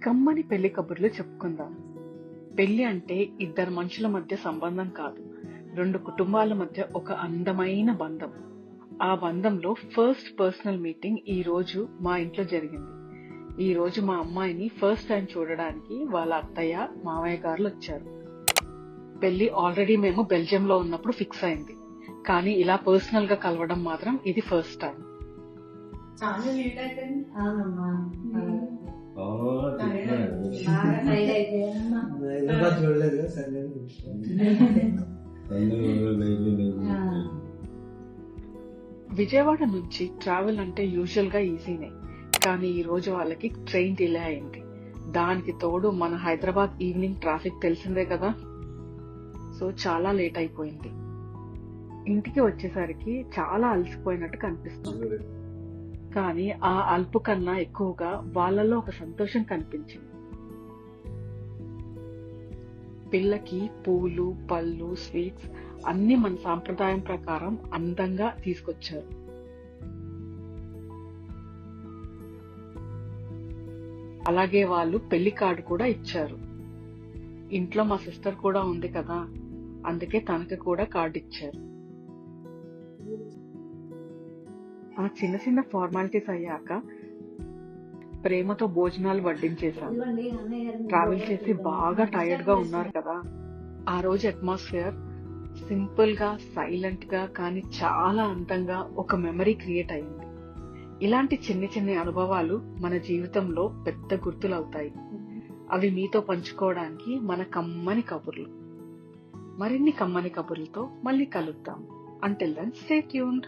కమ్మని పెళ్లి కబుర్లు చెప్పుకుందాం. పెళ్లి అంటే ఇద్దరు మనుషుల మధ్య సంబంధం కాదు, రెండు కుటుంబాల మధ్య ఒక అందమైన బంధం. ఆ బంధంలో ఫస్ట్ పర్సనల్ మీటింగ్ ఈ రోజు మా ఇంట్లో జరిగింది. ఈ రోజు మా అమ్మాయిని ఫస్ట్ టైం చూడడానికి వాళ్ళ అత్తయ్య మావయ్య గారులు వచ్చారు. పెళ్లి ఆల్రెడీ మేము బెల్జియం లో ఉన్నప్పుడు ఫిక్స్ అయింది, కానీ ఇలా పర్సనల్ గా కలవడం మాత్రం ఇది ఫస్ట్ టైం. చాలా లేట్ అయిపోయింది. అవునమ్మా. బాగా టైర్డ్ అయిపోయానమ్మా. హైదరాబాద్ చూడలేదు సరే. విజయవాడ నుంచి ట్రావెల్ అంటే యూజువల్ గా ఈజీనే, కానీ ఈ రోజు వాళ్ళకి ట్రైన్ డిలే అయింది. దానికి తోడు మన హైదరాబాద్ ఈవినింగ్ ట్రాఫిక్ తెలిసిందే కదా, సో చాలా లేట్ అయిపోయింది. ఇంటికి వచ్చేసరికి చాలా అలసిపోయినట్టు కనిపిస్తుంది, కానీ ఆ అల్పు కన్నా ఎక్కువగా వాళ్ళలో ఒక సంతోషం కనిపించింది. పిల్లకి పూలు, పళ్ళు, స్వీట్స్ అన్ని మన సాంప్రదాయం ప్రకారం అందంగా తీసుకొచ్చారు. అలాగే వాళ్ళు పెళ్లి కార్డు కూడా ఇచ్చారు. ఇంట్లో మా సిస్టర్ కూడా ఉంది కదా, అందుకే తనకి కూడా కార్డు ఇచ్చారు. ఆ చిన్న చిన్న ఫార్మాలిటీస్ అయ్యాక ప్రేమతో భోజనాలు వడ్డించేశాం. ఇదిగోండి, అన్నయ్య గారు ట్రావెల్ చేసి బాగా టైర్డ్ గా ఉన్నారు కదా. ఆ రోజు అట్మాస్ఫియర్ సింపుల్ గా, సైలెంట్ గా, కానీ చాలా అందంగా ఒక మెమరీ క్రియేట్ అయింది. ఇలాంటి చిన్ని చిన్ని అనుభవాలు మన జీవితంలో పెద్ద గుర్తులవుతాయి. అవి మీతో పంచుకోవడానికి మన కమ్మని కబుర్లు. మరిన్ని కమ్మని కబుర్లతో మళ్ళీ కలుద్దాం. Until then stay tuned.